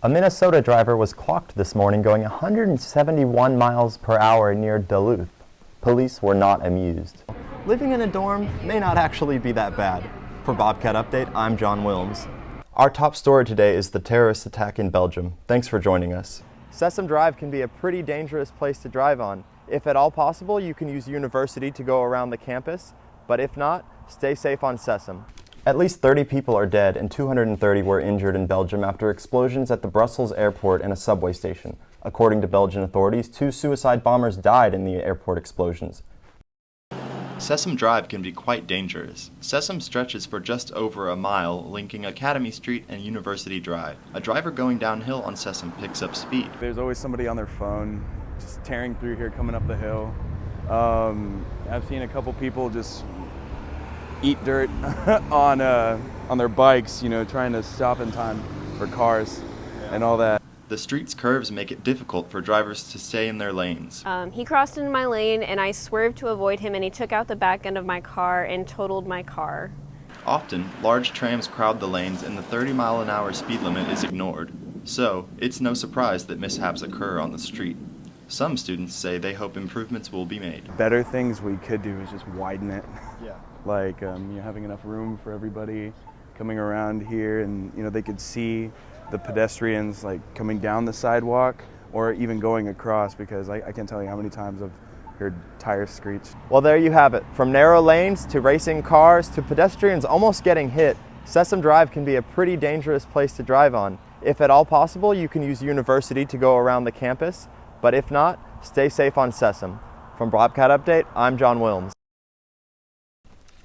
A Minnesota driver was clocked this morning going 171 miles per hour near Duluth. Police were not amused. Living in a dorm may not actually be that bad. For Bobcat Update, I'm John Willms. Our top story today is the terrorist attack in Belgium. Thanks for joining us. Sesame Drive can be a pretty dangerous place to drive on. If at all possible, you can use University to go around the campus, but if not, stay safe on Sesame. At least 30 people are dead and 230 were injured in Belgium after explosions at the Brussels airport and a subway station. According to Belgian authorities, 2 suicide bombers died in the airport explosions. Sesame Drive can be quite dangerous. Sesame stretches for just over a mile, linking Academy Street and University Drive. A driver going downhill on Sesame picks up speed. There's always somebody on their phone just tearing through here, coming up the hill. I've seen a couple people just eat dirt on their bikes, trying to stop in time for cars and all that. The street's curves make it difficult for drivers to stay in their lanes. He crossed into my lane and I swerved to avoid him, and he took out the back end of my car and totaled my car. Often, large trams crowd the lanes and the 30-mile-an-hour speed limit is ignored. So, it's no surprise that mishaps occur on the street. Some students say they hope improvements will be made. Better things we could do is just widen it. Yeah. Like having enough room for everybody coming around here, and they could see the pedestrians like coming down the sidewalk or even going across, because I can't tell you how many times I've heard tires screech. Well, there you have it. From narrow lanes to racing cars to pedestrians almost getting hit, Sesame Drive can be a pretty dangerous place to drive on. If at all possible, you can use University to go around the campus, but if not, stay safe on Sesame. From Bobcat Update, I'm John Willms.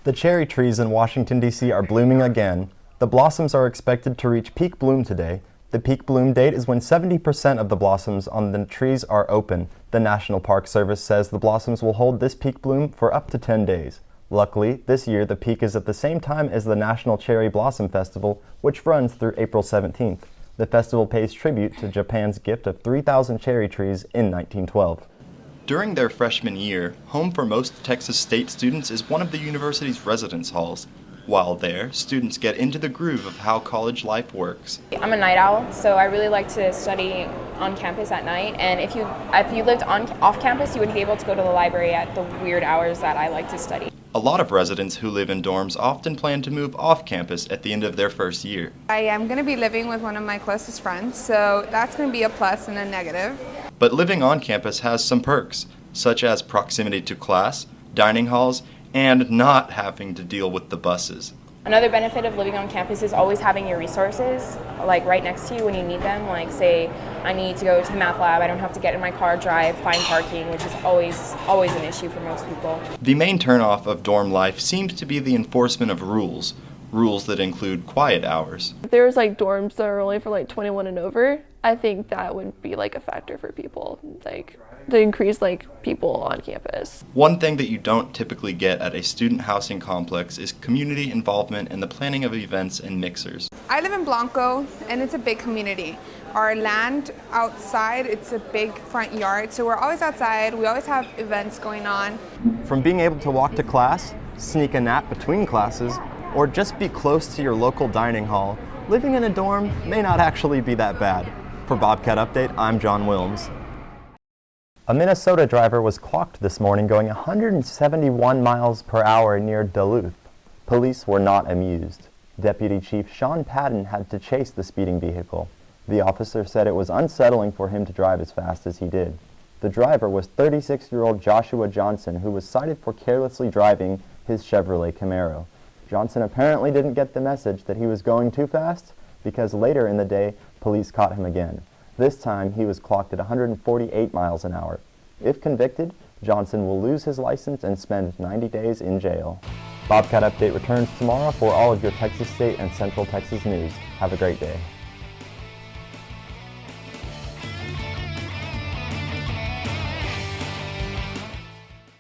The cherry trees in Washington, D.C. are blooming again. The blossoms are expected to reach peak bloom today. The peak bloom date is when 70% of the blossoms on the trees are open. The National Park Service says the blossoms will hold this peak bloom for up to 10 days. Luckily, this year the peak is at the same time as the National Cherry Blossom Festival, which runs through April 17th. The festival pays tribute to Japan's gift of 3,000 cherry trees in 1912. During their freshman year, home for most Texas State students is one of the university's residence halls. While there, students get into the groove of how college life works. I'm a night owl, so I really like to study on campus at night. And if you lived off campus, you wouldn't be able to go to the library at the weird hours that I like to study. A lot of residents who live in dorms often plan to move off campus at the end of their first year. I am going to be living with one of my closest friends, so that's going to be a plus and a negative. But living on campus has some perks, such as proximity to class, dining halls, and not having to deal with the buses. Another benefit of living on campus is always having your resources like right next to you when you need them. Like say I need to go to the math lab, I don't have to get in my car, drive, find parking, which is always an issue for most people. The main turnoff of dorm life seems to be the enforcement of rules that include quiet hours. If there's dorms that are only for 21 and over, I think that would be a factor for people, to increase people on campus. One thing that you don't typically get at a student housing complex is community involvement in the planning of events and mixers. I live in Blanco, and it's a big community. Our land outside, it's a big front yard, so we're always outside. We always have events going on. From being able to walk to class, sneak a nap between classes, or just be close to your local dining hall, living in a dorm may not actually be that bad. For Bobcat Update, I'm John Willms. A Minnesota driver was clocked this morning going 171 miles per hour near Duluth. Police were not amused. Deputy Chief Sean Patton had to chase the speeding vehicle. The officer said it was unsettling for him to drive as fast as he did. The driver was 36-year-old Joshua Johnson, who was cited for carelessly driving his Chevrolet Camaro. Johnson apparently didn't get the message that he was going too fast, because later in the day, police caught him again. This time, he was clocked at 148 miles an hour. If convicted, Johnson will lose his license and spend 90 days in jail. Bobcat Update returns tomorrow for all of your Texas State and Central Texas news. Have a great day.